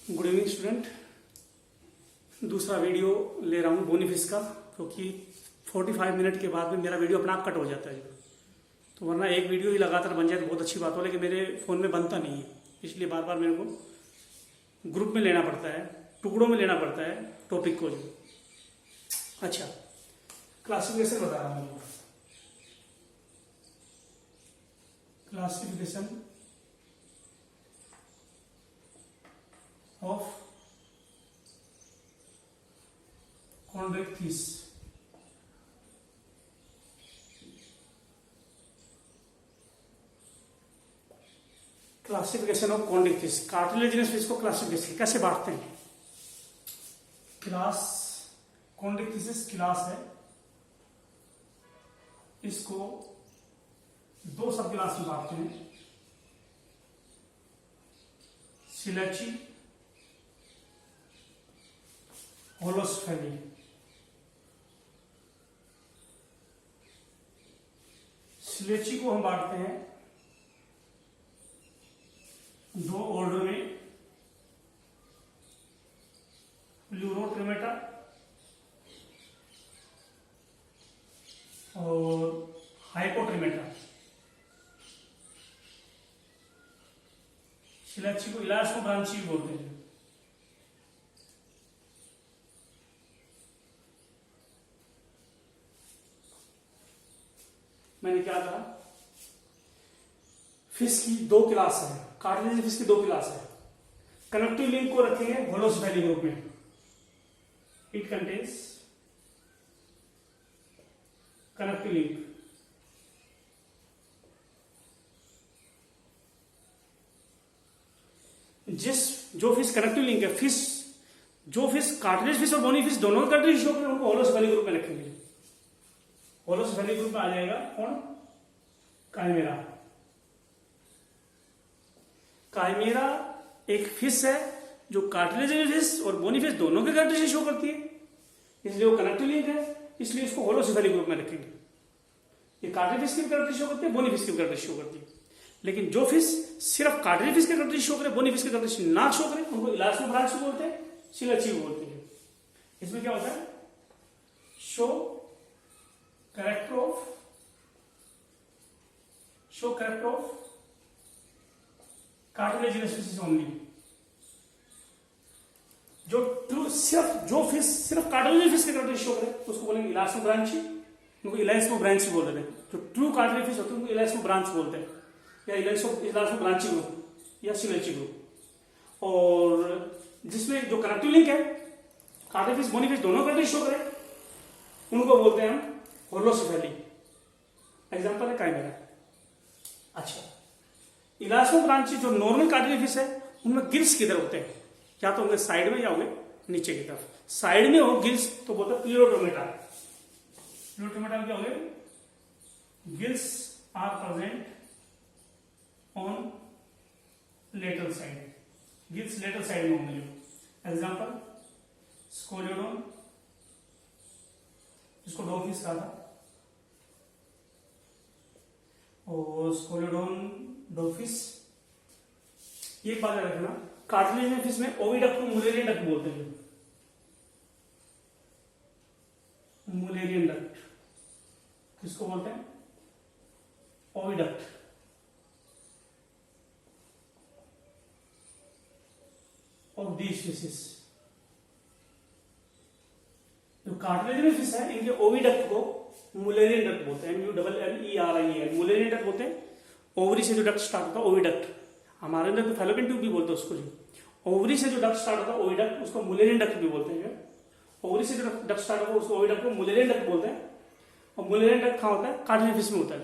Good evening student. दूसरा video ले रहा हूँ बोनीफिस का, क्योंकि 45 मिनट के बाद में मेरा वीडियो अपना आप कट हो जाता है। तो वरना एक वीडियो ही लगातार बन जाए तो बहुत अच्छी बात हो, लेकिन मेरे फ़ोन में बनता नहीं है, इसलिए बार बार मेरे को ग्रुप में लेना पड़ता है, टुकड़ों में लेना पड़ता है टॉपिक को। जो अच्छा, क्लासिफिकेशन बता रहा हूँ। Classification of chondrichthyes। Classification of chondrichthyes, cartilaginous fish को क्लासिफिकेशन कैसे बांटते हैं? क्लास chondrichthyes क्लास है, इसको दो सब क्लास में बांटते हैं, सिलेची, होलोस्फेली। सिलेची को हम बांटते हैं दो ऑर्डर में, प्लूरोट्रिमेटा और हाइपोट्रिमेटा। सिलेची को इलास्टो ब्रांची बोलते हैं। मैंने क्या कहा, फिश की दो क्लास है, कार्टिलेजिनस फिश की दो क्लास है। कनेक्टिव लिंक को रखेंगे होलोस्फेली ग्रुप में, इट कंटेन्स कनेक्टिव लिंक। जो फिश कनेक्टिव लिंक है, जो फिश कार्टिलेज फिश और बोनी फिश दोनों कनेक्टिव शो करें, उनको होलोस्फेली ग्रुप में रखेंगे। होलोस्फेली ग्रुप में आ जाएगा कौन? काइमेरा। काइमेरा एक फिश है जो कार्टिलेजिनस फिश और बोनी फिश दोनों के कनेक्टिव शो करती है, इसलिए वो कनेक्टिव लिंक है, इसलिए इसको होलोस्फेली ग्रुप में रखेंगे। ये कार्टिलेज फिश की कनेक्टिव शो करती है, बोनी फिश की कनेक्टिव शो करती है। लेकिन जो फिश सिर्फ कार्टिलेज फिश के कनेक्टिव शो करे, बोनी फिश के कनेक्टिव ना शो करे, उनको इलास्टो ब्रांच बोलते हैं, सिलेची बोलते हैं। इसमें क्या होता है? Show character of cartilaginous fish only. जो फिश सिर्फ कार्टिलेजिनस फिश के कनेक्टिव शो करे उसको बोलेंगे इलास्टो ब्रांची, उनको इलास्टो ब्रांची बोल देते हैं। जो ट्रू कार्टिलेज फिश होते हैं उनको इलास्टो ब्रांच बोलते हैं, या इलास्टो ब्रांची ग्रुप या सिलेची ग्रुप। और जिसमें जो कनेक्टिव लिंक है, कार्टिलेज फिश बोनी फिश दोनों कनेक्टिव शो करे, उनको बोलते हैं हम होलोस्फेली। एग्जांपल है काइमेरा। अच्छा, इलास्टो ब्रांची जो नॉर्मल कार्टिलेज फिश है, उनमें गिल्स किधर होते हैं? या तो होंगे साइड में या होंगे नीचे की तरफ। साइड में हो गिल्स तो बोलते हैं प्लूरोट्रिमेटा। प्लूरोट्रिमेटा में क्या होंगे? Gills are present on lateral side, gills lateral side में होंगे। एग्जांपल स्कोलियोडोन, जिसको डॉग फिश कहा था, और स्कोलियोडोन डॉग फिश। ये बात याद रखना, कार्टिलेजिनस फिश में ओविडक्ट को मुलेरियन डक्ट बोलते हैं। मुलेरियन डक्ट किसको बोलते हैं? ओविडक्ट। ऑफ दीज फिशेस, जो कार्टिलेजिनस फिश है, इनके ओविडक्ट को मुलेरियन डक्ट बोलते हैं। MULLERIAN मुलेरियन डक्ट बोलते हैं। ओवरी से जो डक्ट स्टार्ट होता है ओविडक्ट, हमारे अंदर तो फैलोपियन ट्यूब भी बोलते हैं उसको। जो ओवरी से जो डक्ट स्टार्ट होता है ओविडक्ट, उसको मुलेरियन डक्ट भी बोलते हैं। ओवरी से जो डक्ट स्टार्ट होता है उसको ओविडक्ट को मुलेरियन डक्ट बोलते हैं। और मुलेरियन डक्ट कहां होता है? कार्टिलेजिनस फिश में होता है।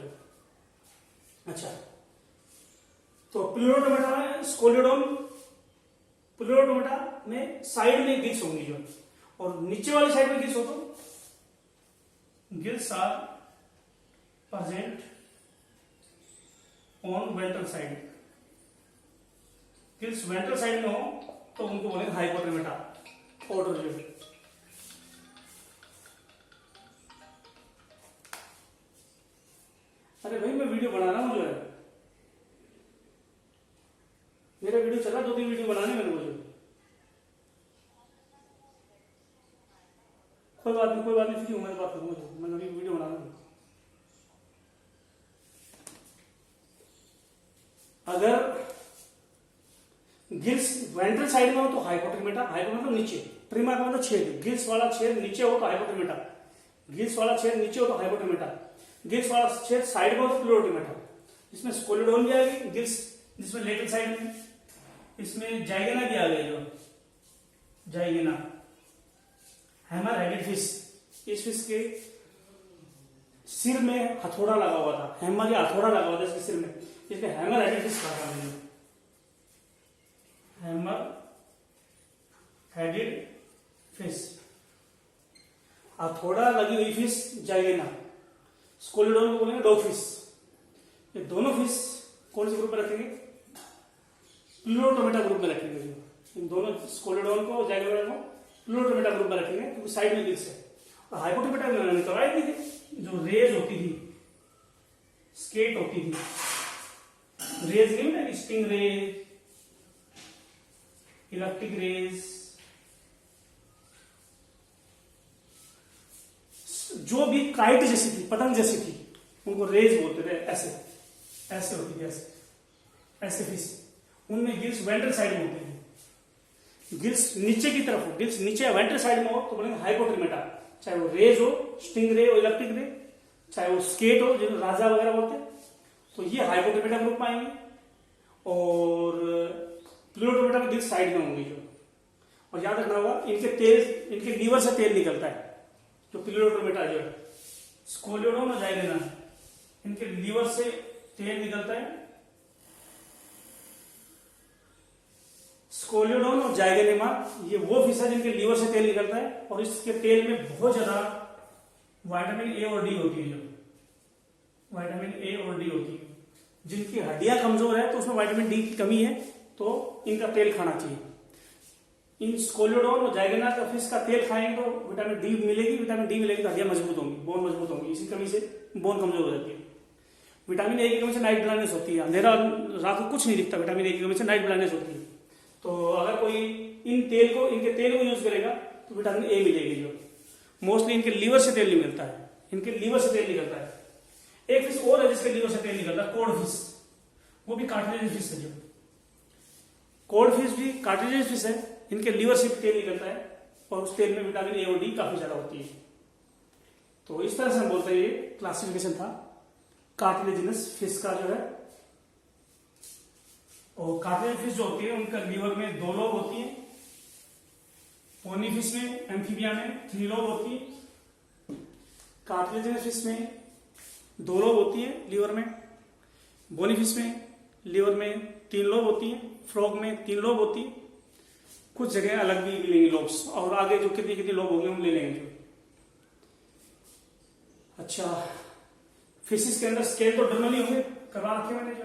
अच्छा, तो प्लूरोट्रिमेटा में स्कोलियोडोन, प्लूरोट्रिमेटा में साइड में गिल्स होंगी जो, और नीचे वाली साइड में गिल्स हो तो gills are present on ventral side. Gills ventral side में हो तो उनको बोलेंगे हाइपोट्रिमेटा ऑर्डर जो। अरे भाई, मैं वीडियो बना रहा हूं जो है, मेरा वीडियो चला, 2-3 वीडियो बनाने मेरे को जो। कोई बात नहीं फ्री हूँ, मैं बात करूँगा, मैं अभी वीडियो बना रहा हूँ। अगर गिल्स वेंट्रल साइड में हो तो हाइपोट्रिमेटा, हाइपोट्रिमेटा नीचे, ट्रिमा का मतलब छेद, गिल्स वाला छेद नीचे हो तो हाइपोट्रिमेटा, गिल्स वाला छेद नीचे हो तो हाइपोट्रिमेटा, गिल्स वाला छेद साइड में हो तो प्लूरोट्रिमेटा। इसमें स्कोलिडोन भी आ गई गिल्स, जिसमें लेटरल साइड में, इसमें जाइगेना भी आ गई, जो जाइगेना, हैमर-हेडेड फिश, इस फिश के सिर में हथौड़ा लगा हुआ था, हैमर या हथौड़ा लगा हुआ था इसके सिर में, इसलिए हैमर-हेडेड फिश कहा था मैंने, हैमर-हेडेड फिश, हथौड़ा लगी हुई फिश जाइगेना। स्कोलिडोन को बोलेंगे डॉग फिश। ये दोनों फिश कौन से ग्रुप में रखेंगे? प्लूरोटोमेटा ग्रुप में रखेंगे। जो इन दोनों स्कोलिडोन को जाइगेना को प्लूरोटोमेटा ग्रुप में रखेंगे, क्योंकि साइड में गिल्स है। और हाइपोटोमेटा मैंने करवाई थी, जो रेज होती थी, स्केट होती थी, रेज नहीं ना, स्टिंग रेज, इलेक्ट्रिक रेज, जो भी काइट जैसी थी, पतंग जैसी थी, उनको रेज बोलते थे। ऐसे ऐसे होती थी, ऐसे फिश, उनमें गिल्स वेंट्रल साइड में होते हैं। गिल्स नीचे की तरफ हो, गिल्स नीचे वेंट्रल साइड में हो तो बोलेंगे हाइपोट्रिमेटा, चाहे वो रेज हो, स्टिंग रे हो, इलेक्ट्रिक रे, चाहे वो स्केट हो, जो राजा वगैरह बोलते हैं, तो ये हाइपोट्रिमेटा ग्रुप में आएंगे। और प्लूरोटोमेटा में गिल्स साइड में होंगे जो। और याद रखना होगा, इनके तेल, इनके लीवर से तेल निकलता है, जो प्लूरोटोमेटा जो है, स्कोलिडोन और जाइगेना, इनके लीवर से तेल निकलता है। स्कोलिडोन और जाइगेनेमा ये वो फिश है जिनके लीवर से तेल निकलता है, और इसके तेल में बहुत ज्यादा विटामिन ए और डी होती है, जो विटामिन ए और डी होती है। जिनकी हड्डियां कमजोर है तो उसमें विटामिन डी की कमी है, तो इनका तेल खाना चाहिए। इन स्कोलिडोन और जाइगेना का फिश का तेल खाएंगे तो विटामिन डी मिलेगी, विटामिन डी मिलेगी तो हड्डियां मजबूत होंगी, बोन मजबूत होंगी। इसी कमी से बोन कमजोर हो जाती है। विटामिन ए की कमी से नाइट ब्लाइंडनेस होती है, अंधेरा रात को कुछ नहीं दिखता, विटामिन ए की कमी से नाइट ब्लाइंडनेस होती है। तो अगर कोई इनके तेल को यूज करेगा तो विटामिन ए मिलेगी। जो मोस्टली इनके लीवर से तेल नहीं मिलता है, इनके लीवर से तेल निकलता है। एक फिश और है जिसके लीवर से तेल निकलता है, कोड फिश, वो भी कार्टिलेजियस फिश है। जो कोड फिश भी कार्टिलेजियस फिश है, इनके लीवर से तेल निकलता है, और उस तेल में विटामिन ए और डी काफी ज्यादा होती है। तो इस तरह से हम बोलते हैं, ये क्लासिफिकेशन था कार्टिलेजिनस फिश का जो है। और कार्टिलेजिनस फिश जो होती है उनका लीवर में 2 लोब होती है, पोनी फिश में, एम्फीबिया में 3 लोब होती है। कार्टिलेजिनस फिश में 2 लोब होती है लीवर में, बोनी फिश में लीवर में 3 लोब होती है, फ्रॉग में 3 लोब होती है। कुछ जगह अलग भी मिलेंगे लोब्स, और आगे जो कितनी कितनी लोब होंगे हम ले लेंगे। अच्छा, फिशेस के अंदर स्केल तो डर्मल ही होंगे, करवा रखे मैंने। जो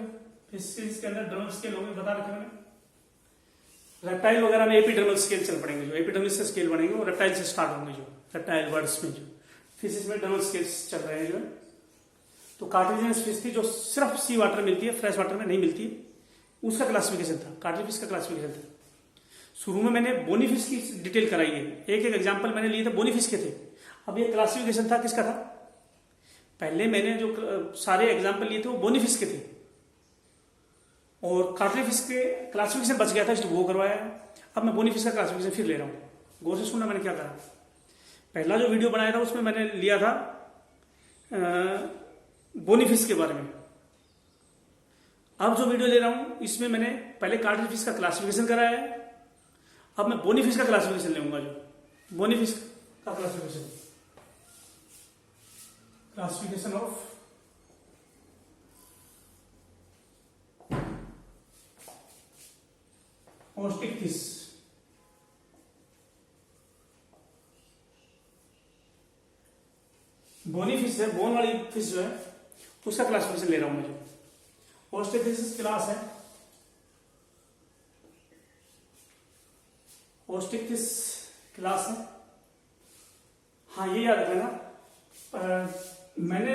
फिशेस के अंदर डर्मल स्केल होंगे बता रखे मैंने। रेप्टाइल वगैरह में एपिडर्मल स्केल चल पड़ेंगे, जो एपिडर्मल से स्केल बनेंगे वो रेप्टाइल से स्टार्ट होंगे। जो रेप्टाइल बर्ड्स में, जो फिशेस में डर्मल स्केल्स चल रहे हैं जो। तो कार्टिलेजिनस फिश थी जो सिर्फ सी वाटर में मिलती है, फ्रेश वाटर में नहीं मिलती, उसका क्लासिफिकेशन था, कार्टिलेजिनस फिश का क्लासिफिकेशन था। शुरू में मैंने बोनी फिश की डिटेल कराई है, एक एक एग्जांपल मैंने लिए थे बोनी फिश के थे। अब ये क्लासिफिकेशन था किसका था? पहले मैंने जो सारे एग्जांपल लिए थे वो बोनी फिश के थे, और कार्टिलेजिनस फिश के क्लासिफिकेशन बच गया था, इसलिए वो करवाया है। अब मैं बोनी फिश का क्लासिफिकेशन फिर ले रहा हूँ। गौर से सुनना मैंने क्या कहा। पहला जो वीडियो बनाया था उसमें मैंने लिया था बोनी फिश के बारे में। अब जो वीडियो ले रहा हूं इसमें मैंने पहले कार्टिलेजिनस फिश का क्लासिफिकेशन कराया है, अब मैं बोनी फिश का क्लासिफिकेशन लूंगा। जो बोनी फिश का क्लासिफिकेशन ऑफ ऑस्टिक फिश। बोनी फिश है, बोन वाली फिश जो है उसका क्लासिफिकेशन ले रहा हूं मैं। जो ऑस्टिक फिश क्लास है, ऑस्टिक फिश क्लास है। हाँ, ये याद रखना, मैंने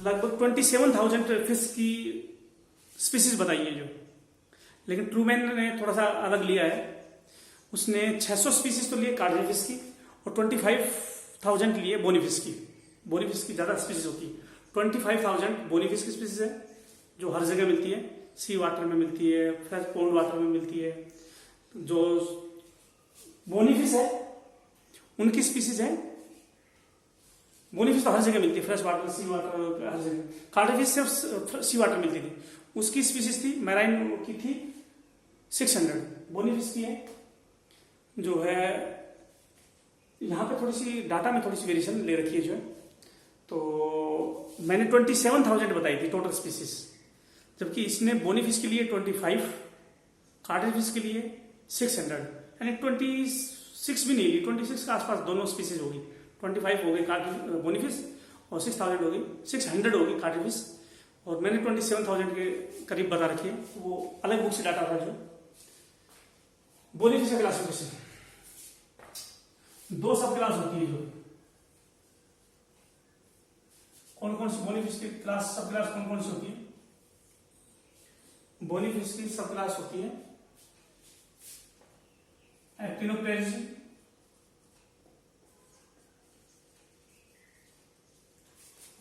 लगभग 27,000 फिश की स्पीसीज बताई है। जो लेकिन ट्रूमैन ने थोड़ा सा अलग लिया है, उसने 600 स्पीसीज तो लिए कार्टिलेजिनस फिश की, और 1000 के लिए बोनीफिश की ज़्यादा स्पीसीज होती है। 25,000 बोनीफिश की स्पीसीज है जो हर जगह मिलती है, सी वाटर में मिलती है, फ्रेश पॉन्ड वाटर में मिलती है। जो बोनीफिश है उनकी स्पीसीज है, बोनीफिश तो हर जगह मिलती है, फ्रेश वाटर, सी वाटर, हर जगह। कार्डफिश सिर्फ सी वाटर मिलती थी, उसकी स्पीसीज थी मैराइन की थी 600। बोनीफिश की है जो है, यहाँ पे थोड़ी सी डाटा में थोड़ी सी वेरिएशन ले रखी है जो है, तो मैंने 27,000 बताई थी टोटल स्पीसीज, जबकि इसने बोनीफिश के लिए 25, कार्डफिश के लिए 600, यानी 26 भी नहीं ली, 26 के आसपास दोनों स्पीसीज होगी। 25 हो गई बोनीफिश और 6,000 हो गई, 600 होगी कार्डफिश, और मैंने 27,000 के करीब बता रखी है, वो अलग बुक से डाटा था जो। बोनीफिश का क्लासिफिकेशन 2 सब क्लास होती है जो, कौन कौन सी बोनीफिश की क्लास, सब क्लास कौन कौन सी होती है? बोनीफिश की सब क्लास होती है एक्टिनोप्टेरिजी,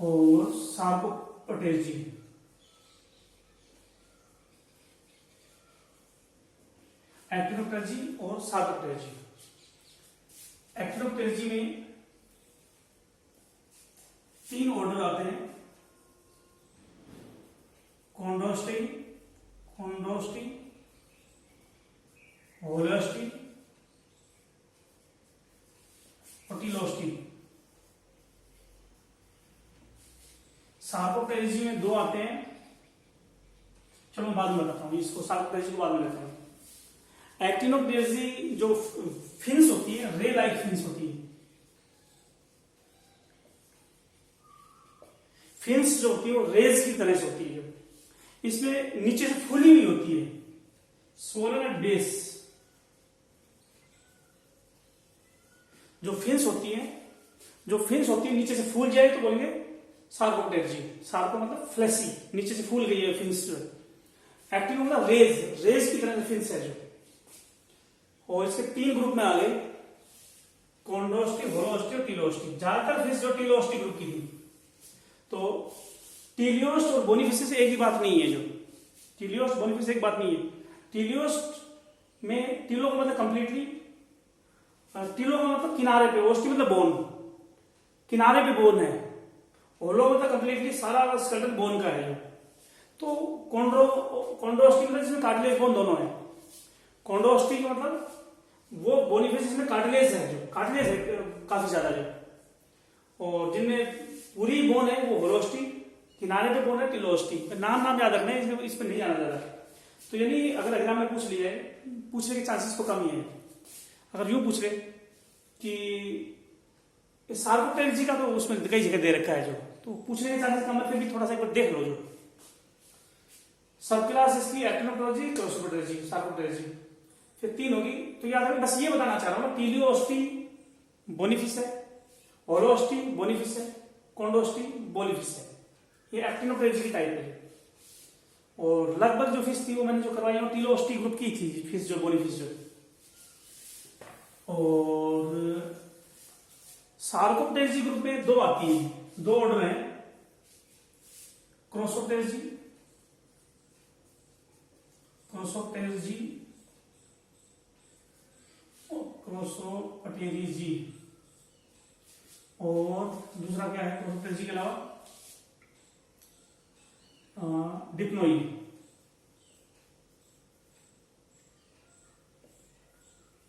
और सार्कोप्टेरिजी। एक्टिनोप्टेरिजी और सार्कोप्टेरिजी। एक्टिनोप्टेरिजी में 3 ऑर्डर आते हैं, कॉन्ड्रोस्टी, होलोस्टी और टीलोस्टी। सार्कोप्टेरिजी में 2 आते हैं, चलो मैं बाद में बताता हूं इसको, सार्कोप्टेरिजी को बाद में बताता हूं। एक्टिनोप्टेरिजी जो फिन्स होती है, रे लाइक फिन्स होती है। फिन्स जो होती है वो रेज की तरह से होती है, इसमें नीचे से फूली हुई होती है, सोलन एट बेस। जो फिन्स होती है नीचे से फूल जाए तो बोलेंगे सार्कोप्टेरिजी। सार्को मतलब फ्लैसी, नीचे से फूल गई है फिन्स जो है। एक्टिनो मतलब रेज की तरह से फिन्स है जो। और इसके 3 ग्रुप में आ गए, कॉन्ड्रोस्टी, होलोस्टी और टीलोस्टी। ज्यादातर फिश जो टीलोस्टी ग्रुप की थी, तो टीलियोस्ट और बोनीफिश से एक ही बात नहीं है जो, टीलियोस्ट बोनीफिश एक बात नहीं है। टीलियोस्ट में टीलो का मतलब कंप्लीटली, टीलो का मतलब किनारे पे, ओस्टी मतलब बोन, किनारे पे बोन है। होलो मतलब कंप्लीटली सारा स्केलेटन बोन का है। तो कॉन्ड्रोस्टी मतलब जिसमें कार्टिलेज बोन दोनों है। कॉन्ड्रोस्टी का मतलब वो बोनीफिश जिसमें कार्टिलेज है, जो कार्टिलेज है काफी ज्यादा जो, और जिनमें पूरी बोन है वो होलोस्टी, किनारे पे बोन है टीलोस्टी। नाम याद रखना है, इस पर नहीं जाना ज्यादा। तो यानी अगर एग्जाम में पूछ लिया है, पूछने के चांसेस तो कम ही है। अगर यूं पूछ ले कि सार्कोप्टेरिजी का, तो उसमें कई जगह दे रखा है जो, तो पूछने के चांसेस कम है, फिर भी थोड़ा सा एक बार देख लो जो। सब क्लास इसकी एक्टिनोप्टेरिजी, क्लोसोप्टेरिजी, सार्कोप्टेरिजी, फिर 3 होगी। तो याद रखें, बस ये बताना चाह रहा हूं, टीलियोस्टी बोनीफिश है, होलोस्टी बोनीफिश है, कॉन्डोस्टी बोनीफिश है। ये एक्टिनोप्टेरिजी की टाइप है। और लगभग जो फिश थी वो मैंने जो करवाई वो टीलोस्टी ग्रुप की थी फिश जो, बोनीफिश जो। और सार्कोप्टेरिजी ग्रुप में 2 आती है, 2 ऑर्डर है, क्रोसोप्टेरिजी और क्रोसोप्टेरिजी। और दूसरा क्या है क्रोसोप्टेरिजी के अलावा? डिप्नोई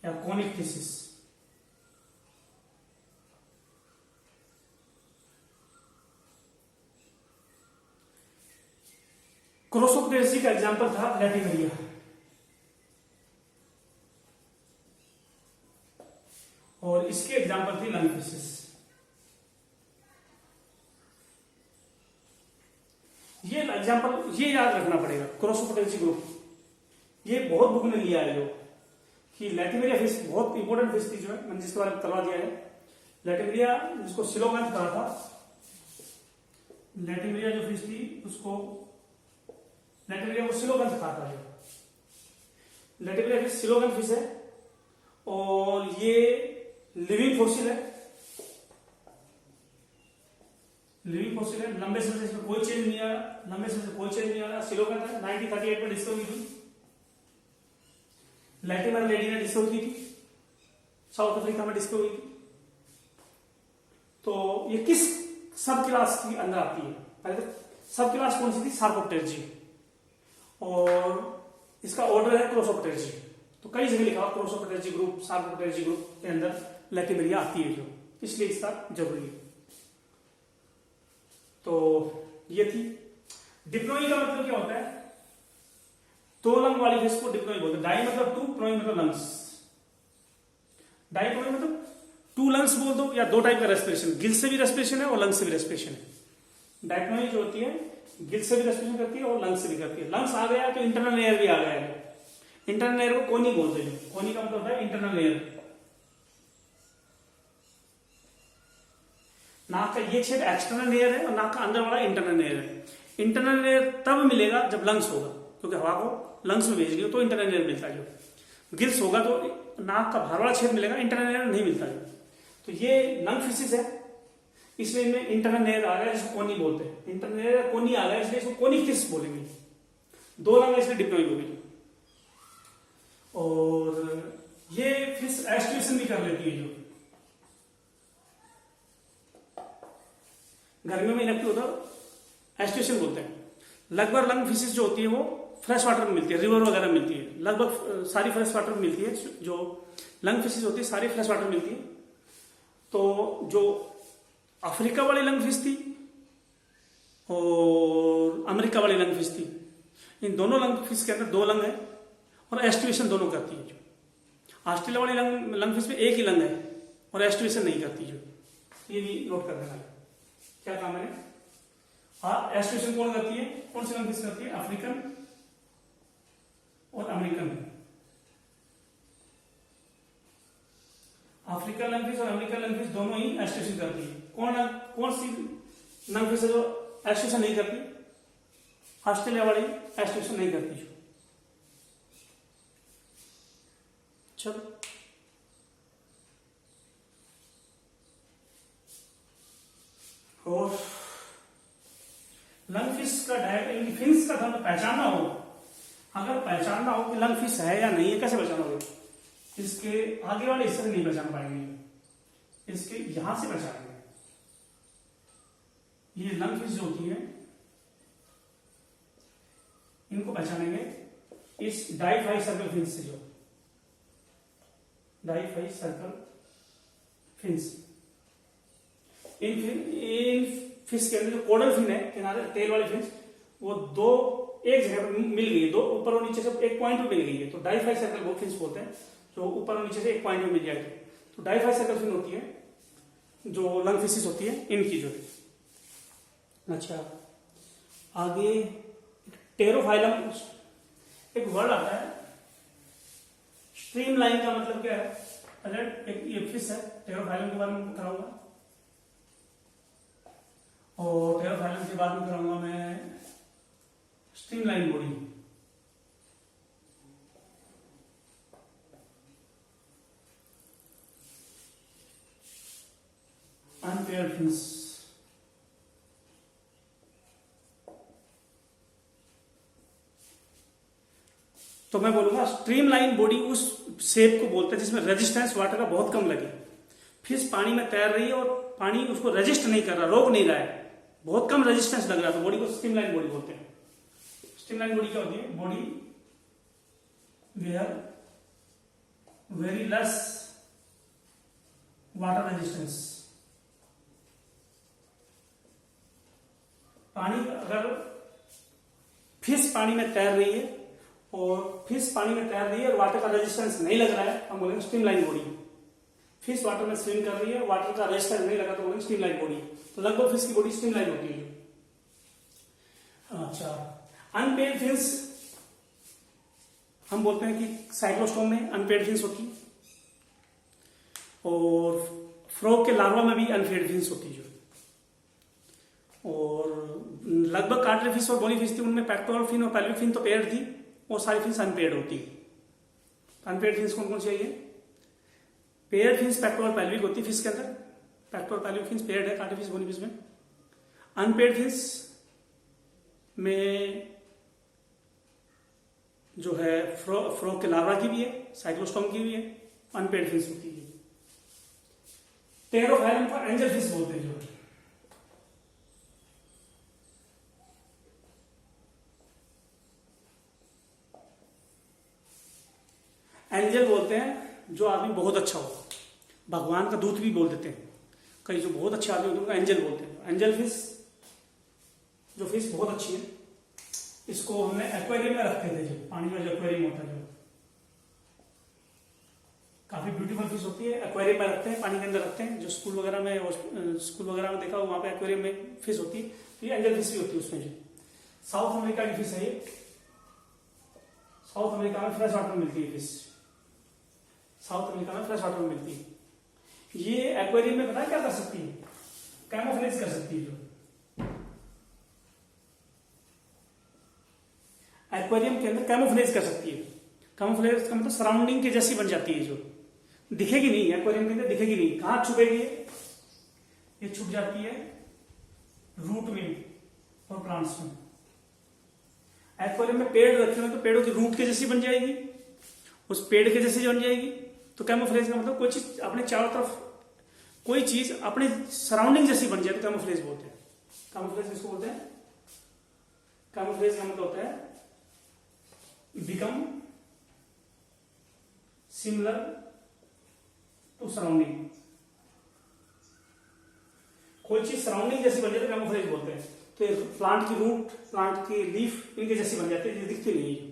या कॉनिक फिशिस। क्रोसोप्टेरिजी का एग्जांपल था लैटिमेरिया। और इसके एग्जांपल थी लंगफिशिस। ये एग्जांपल ये याद रखना पड़ेगा, क्रोसोप्टेरिजी ग्रुप। ये बहुत बुक ने लिया है जो, कि लैटिमेरिया फिश बहुत इंपॉर्टेंट फिश थी जो है, मैंने जिसके बारे में करवा दिया है। लैटिमेरिया जिसको सिलोगैंथ कहा था, लैटिमेरिया जो फिश थी उसको लैटिमेरिया को सिलोगैंथ कहा था जो। लैटिमेरिया फिश सिलोगैंथ फिश है और ये लिविंग फॉसिल है। फॉसिल है, लंबे समय से इसमें कोई चेंज नहीं आ रहा, लंबे समय से कोई चेंज नहीं आ रहा। सिलोका था 1938 में डिस्कवर की थी, लैटिमर लेडी ने डिस्कवर की थी, साउथ अफ्रीका में डिस्कवर हुई थी। तो ये किस सब क्लास के अंदर आती है? पहले तो सब क्लास कौन सी थी? सार्कोप्टेरजी, और इसका ऑर्डर है क्रोसोप्टेरजी। तो कई जगह लिखा हुआ क्रोसोप्टेरजी ग्रुप, सार्कोप्टेरजी ग्रुप के अंदर लैटिमेरिया आती है, जो इसलिए इसका जरूरी है। तो ये थी। डिप्लोई का मतलब क्या होता है? दो लंग वाली फिश को डिप्लोई बोलते हैं। डाई मतलब टू, प्लोई मतलब लंग्स। डाई प्लोई मतलब टू लंग्स बोल दो, या दो टाइप का रेस्पिरेशन, गिल से भी रेस्पिरेशन है और लंग्स से भी रेस्पिरेशन है। डायप्नोई जो होती है गिल से भी रेस्पिरेशन करती है और लंग्स से भी करती है। लंग्स आ गया तो इंटरनल एयर भी आ गया है। इंटरनल एयर को कोनी बोलते हैं। कोनी का मतलब है इंटरनल एयर। नाक का ये छेद एक्सटर्नल एयर है और नाक का अंदर वाला इंटरनल एयर है। इंटरनल एयर तब मिलेगा जब लंग्स होगा, क्योंकि हवा को लंग्स में भेज रही हो तो इंटरनल एयर मिलता है। जो गिल्स होगा तो नाक का बाहर वाला छेद मिलेगा, इंटरनल एयर नहीं मिलता है। तो ये लंग फिशिस है, इसलिए इनमें इंटरनल एयर आ गया, जिसको कोनी बोलते हैं। इंटरनल एयर कोनी आ गया, इसलिए इसको कोनी फिश बोलेंगे। दो लंग इसलिए डिप्लॉय हो गई। और ये फिश एस्ट्यूएशन भी कर लेती है। जो गर्मियों में इनएक्टिव होता है, एस्ट्यूएशन बोलते हैं। लगभग लंग फिशेस जो होती है वो फ्रेश वाटर में मिलती है, रिवर वगैरह मिलती है। लगभग सारी फ्रेश वाटर में मिलती है। जो लंग फिशेस होती है सारी फ्रेश वाटर में मिलती है। तो जो अफ्रीका वाली लंग फिश थी और अमेरिका वाली लंग फिश थी, इन दोनों लंग फिश के अंदर दो लंग है और एस्ट्यूएशन दोनों करती है। जो ऑस्ट्रेलिया वाली लंग फिश में एक ही लंग है और एस्ट्यूएशन नहीं करती। जो ये भी नोट कर देना, क्या काम है। हाँ, एस्ट्यूएशन कौन करती है? कौन सी लंग फिश करती है? अफ्रीकन और अमेरिकन। अफ्रीकन लंग फिश और अमेरिकन लंग फिश दोनों ही एस्ट्यूएशन करती है। कौन सी लंग फिश है जो एस्ट्यूएशन नहीं करती? ऑस्ट्रेलिया वाली एस्ट्यूएशन नहीं करती। चलो, और लंग फिश का डायरेक्ट फिन्स का धर्म पहचानना हो, अगर पहचानना हो कि लंग फिश है या नहीं है, कैसे पहचानोगे? इसके आगे वाले हिस्से से नहीं पहचान पाएंगे, इसके यहां से पहचानेंगे। ये लंग फिश जो होती है इनको पहचानेंगे इस डाइफाई सर्कल फिन्स से। जो डाइफाई सर्कल फिन्स, इन फिश के अंदर जो कोडल फिन है, किनारे तेल वाली फिश, वो दो एक जगह पर मिल गई है। दो ऊपर और नीचे से एक पॉइंट पे मिल गई है, तो डाइफाई सर्कल वो फिश बोलते हैं। जो ऊपर और नीचे से एक पॉइंट में मिल जाएगी तो डाइफाई सर्कल फिन होती है, जो लंग फिशेस होती है इनकी जो है। अच्छा, आगे टेरोफाइलम एक वर्ड आता है। स्ट्रीम लाइन का मतलब क्या है? एक ये फिश है, टेरोफाइलम के बारे में कराऊंगा, और टेरोफाइलम के बाद में कराऊंगा मैं स्ट्रीमलाइन बॉडी। अनपेयर्ड फिन्स, तो मैं बोलूंगा स्ट्रीमलाइन बॉडी उस शेप को बोलते हैं जिसमें रेजिस्टेंस वाटर का बहुत कम लगे। फिश पानी में तैर रही है और पानी उसको रेजिस्ट नहीं कर रहा, रोक नहीं रहा है, बहुत कम रेजिस्टेंस लग रहा है, तो बॉडी को स्ट्रीमलाइन बॉडी बोलते हैं। स्ट्रीमलाइन बॉडी क्या होती है? Body where very less water resistance. पानी, अगर फिश पानी में तैर रही है और फिश पानी में तैर रही है और वाटर का रेजिस्टेंस नहीं लग रहा है, हम बोलेंगे स्ट्रीमलाइन बॉडी। फिश वाटर में स्विम कर रही है, वाटर का रेजिस्टेंस नहीं लगा तो बोलेंगे स्ट्रीमलाइन बॉडी। तो लगभग फिश की बॉडी स्ट्रीमलाइन होती है। अच्छा, अनपेड फिश हम बोलते हैं कि साइक्लोस्टोम में अनपेड फिश होती है, और फ्रॉग के लार्वा में भी अनपेड फिश होती है। और लगभग कार्टरी फिश और बोनी फिश थी, उनमें पेक्टोरल फिन और पेल्विक फिन तो पेड थी, और सारी फिश अनपेड होती है। अनपेड फिश कौन कौन सी है? पेड फिश पेक्टोरल पेल्विक होती है फिश के अंदर। पेक्टोरल पेल्विक फिश पेड है कार्टरी फिश बोनी फिश में। अनपेड फिश में जो है फ्रॉग के लार्वा की भी है, साइक्लोस्टोम की भी है, अनपेड फिश होती है। टेरोफाइलम को एंजल फिश बोलते हैं। जो एंजल बोलते हैं जो आदमी बहुत अच्छा हो, भगवान का दूत भी बोल देते हैं। कई जो बहुत अच्छे आदमी होते हैं उनको एंजल बोलते हैं। एंजल फिश जो फिश बहुत अच्छी है, इसको हमने एक्वेरियम में रखते थे। जो पानी में जो एक्वेरियम होता है, जो काफी ब्यूटीफुल फिश होती है, एक्वेरियम में रखते हैं, पानी के अंदर रखते हैं। जो स्कूल वगैरह में देखा हो, वहां पे एक्वेरियम में फिश होती है। तो ये एंजल फिश भी होती है उसमें। जो साउथ अमेरिका की फिश है ये, साउथ अमेरिका में फ्रेश वाटर में मिलती है फिश, साउथ अमेरिका में फ्रेश वाटर में मिलती है। ये एक्वेरियम में पता है क्या कर सकती है? कैमोफ्लेज कर सकती है। जो एक्वेरियम के अंदर कैमोफ्लेज कर सकती है। कैमोफ्लेज का मतलब सराउंडिंग के जैसी बन जाती है। जो दिखेगी नहीं, एक्वेरियम के अंदर दिखेगी नहीं। कहां छुपेगी? ये छुप जाती है रूट में और प्लांट्स में। एक्वेरियम में पेड़ रखे हुए तो पेड़ों की रूट के जैसी बन जाएगी, उस पेड़ के जैसी बन जाएगी। तो कैमोफ्लेज का मतलब कोई चीज अपने चारों तरफ, कोई चीज अपने सराउंडिंग जैसी बन जाए तो कैमोफ्लेज बोलते हैं। कैमोफ्लेज किसको बोलते हैं? कैमोफ्लेज का मतलब होता है बिकम सिमिलर टू सराउंडिंग। कोई चीज सराउंडिंग जैसी बन जाए तो कैमोफ्लेज बोलते हैं। तो प्लांट की रूट, प्लांट की लीफ इनके जैसी बन जाती है, ये दिखती नहीं है,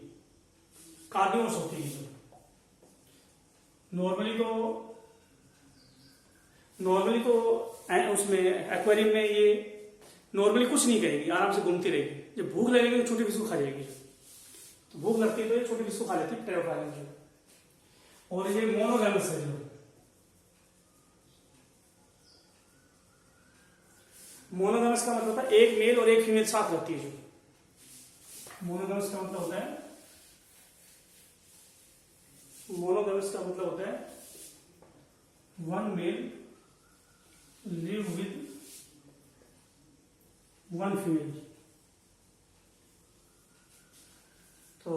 कार्डियोस होती है। नॉर्मली तो उसमें एक्वेरियम में ये नॉर्मली कुछ नहीं करेगी, आराम से घूमती रहेगी। जब भूख लगेगी तो छोटी फिश को खा जाएगी। तो भूख लगती है तो ये छोटी फिश को खा लेती है, टेरोफाइलम जो। और ये मोनोगैमस है। जो मोनोगैमस का मतलब होता है एक मेल और एक फीमेल साथ रहती है। जो मोनोगैमस का मतलब होता है, मोनोगैमस का मतलब होता है one male live with one female. तो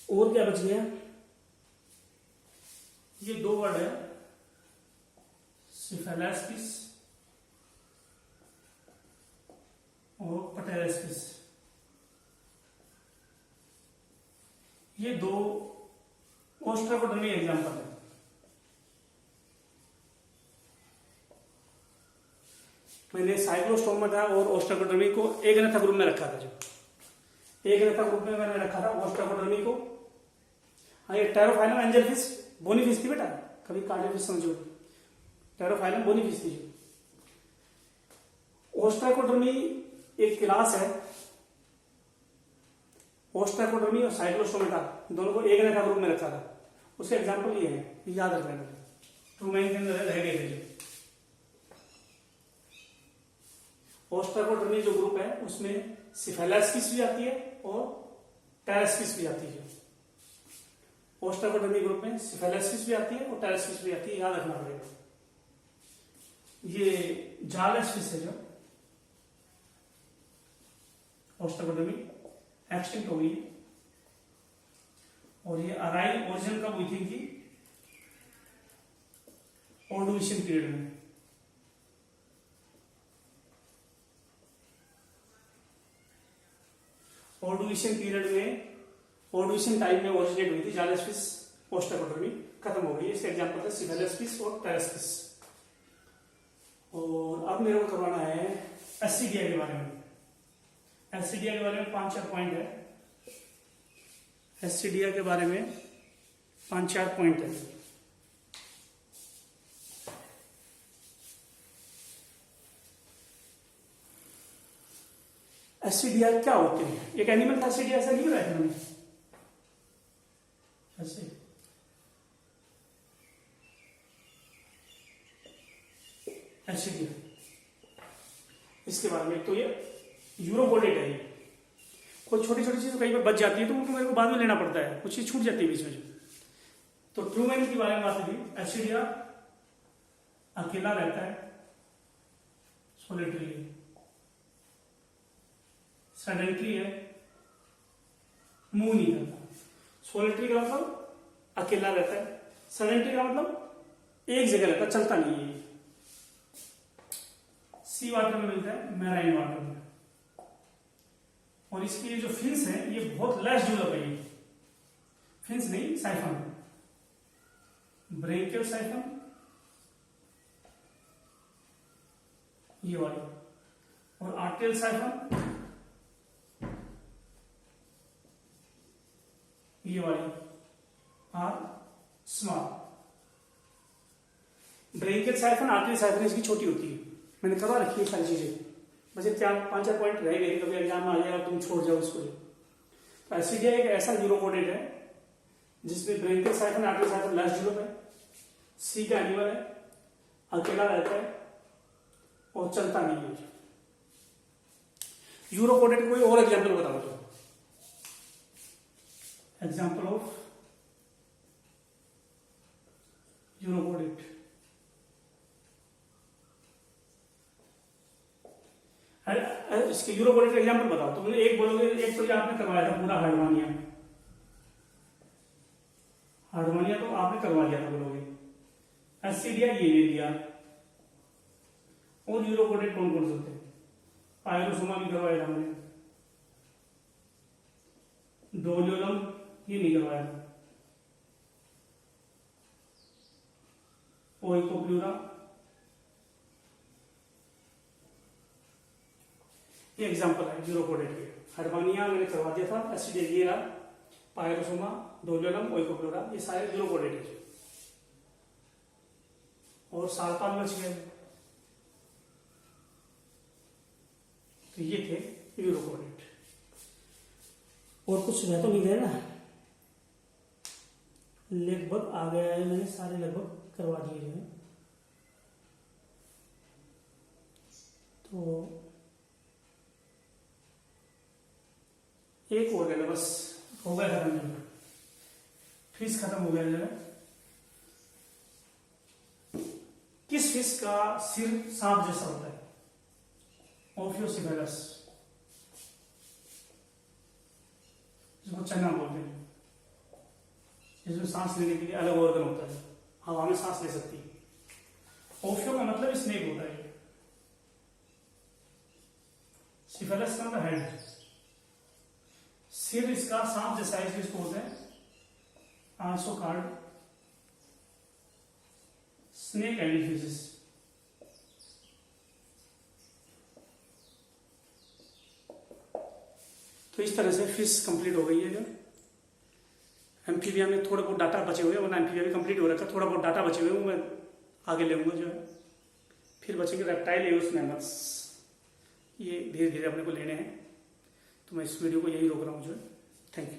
और क्या बच गया? ये दो वर्ड है, सिफेलास्पिस और पटेरेस्पिस। ये दो ओस्ट्राकोडर्मी एग्जाम्पल है। मैंने साइक्लोस्टोमा था और ओस्ट्राकोडर्मी को एक नथा ग्रुप में रखा था। जो एक नथा ग्रुप में मैंने रखा था ओस्ट्राकोडर्मी को। हाँ, ये pterophyllum angel fish bony fish थी बेटा, कभी कार्डियो फिश समझो। टेरोफाइलम बोनी फिश थी। ओस्ट्राकोडर्मी एक क्लास है। ओस्ट्राकोडर्मी और साइक्लोस्टोमेटा दोनों को एक नथा ग्रुप में रखा था। उसके एग्जाम्पल ये है, याद रख लेना। ट्रूमैन के अंदर रह गए थे। ओस्ट्राकोडर्मी जो ग्रुप है उसमें सिफेलास्पिस भी आती है और टेरेस्पिस भी आती है। ओस्ट्राकोडर्मी ग्रुप में सिफेलास्पिस भी आती है और टेरेस्पिस भी आती है, याद रखना पड़ेगा। ये जालस्पिस है जो ओस्ट्राकोडर्मी एक्सटिंक्ट हो गई। और ये अराइव ओरिजिन कब हुई थी इनकी? ऑर्डोविशियन पीरियड में। ऑर्डोविशियन पीरियड में, ऑर्डोविशियन टाइम में ओरिजिनेट हुई थी जालस्पिस। ओस्ट्राकोडर्मी खत्म हो गई। इसके एग्जांपल थे सिफेलास्पिस और टेरेस्पिस। और अब मेरे को करवाना है एस्सीडिया के बारे में। एस्सीडिया के बारे में 5-4 पॉइंट है। एस्सीडिया के बारे में 5-4 पॉइंट है। एस्सीडिया क्या होते हैं? एक एनिमल का एस्सीडिया ऐसा नहीं रहा है ऐसे। एस्सीडिया इसके बारे में, तो ये यूरोपोडेट है। कोई छोटी छोटी चीज कई बार बच जाती है तो उनको मेरे को बाद में लेना पड़ता है, कुछ चीज छूट जाती है बीच में। तो ट्रूमैन के बारे में बात थी। एस्सीडिया अकेला रहता है, सोलिटरी है। सेडेंटरी है, मूव नहीं करता। सोलिटरी का मतलब अकेला रहता है, सेडेंटरी का मतलब एक जगह रहता है, चलता नहीं है। सी वाटर में मिलता है, मैराइन वाटर में। और इसके जो फिन्स है ये बहुत लेस डेवलप है। ये फिन्स नहीं, साइफन, ब्रेंकियल साइफन ये वाली, और आर्टियल साइफन ये वाली are small. Branchial siphon, atrial siphon इसकी छोटी होती है। मैंने करवा रखी है सारी चीजें, बस ये 4-5 पॉइंट रह गए, कभी एग्जाम में आ जाएगा तुम छोड़ जाओ इसको। तो एसिडिया एक ऐसा यूरोकोडेट है जिसमें branchial siphon, atrial siphon less develop है, सी का एनिमल है, अकेला रहता है और चलता नहीं है। यूरोकोडेट कोई और एग्जाम्पल बताओ तो। एग्जाम्पल ऑफ यूरोकोडेट, इसके यूरोकोडेट एग्जाम्पल बताओ। तो एक बोलोगे, एक तो आपने करवाया था पूरा हार्डवानिया, हार्डवानिया तो आपने करवा लिया था बोलोगे। एसिडिया ये ले लिया। और यूरोकोडेट कौन कौन से होते हैं? पायरोसोमा भी करवाया था हमने, डोलियोलम ये नहीं करवाया था, ओइकोप्लूरा ये एग्जांपल है यूरोकोडेट के। हार्डवानिया मैंने करवा दिया था, एसिडिया ये रहा, पायरोसोमा, डोलियोलम, ओइकोप्लूरा ये सारे यूरोकोडेट है। और साल्पान बच गए, तो ये थे यूरोकोडेट। और कुछ रह तो नहीं गए ना? लगभग आ गया है, मैंने सारे लगभग करवा दिए हैं। तो एक हो गया बस, हो गया खत्म, फिश खत्म हो गया है। किस फिश का सिर सांप जैसा होता है? ओफियोसिफेलस, जिसको चना बोलते हैं, जिसमें सांस लेने के लिए अलग ऑर्गन होता है, हवा में सांस ले सकती है। ओफियो का मतलब स्नेक होता है, सिफेलस का मतलब हेड। सिर इसका सांप जैसा है, इसको बोलते हैं आल्सो कॉल्ड स्नेक एडिफिस। तो इस तरह से फिश कंप्लीट हो गई है। जो एम्फीबिया में थोड़े बहुत डाटा बचे हुए हैं, वरना एम्फीबिया भी कंप्लीट हो रखा है, थोड़ा बहुत डाटा बचे हुए हैं वो मैं आगे लेऊंगा जो है। फिर बचेंगे रेप्टाइल एवस मैमल्स, ये धीरे धीरे अपने को लेने हैं। तो मैं इस वीडियो को यही रोक रहा हूँ जो है। Thank you.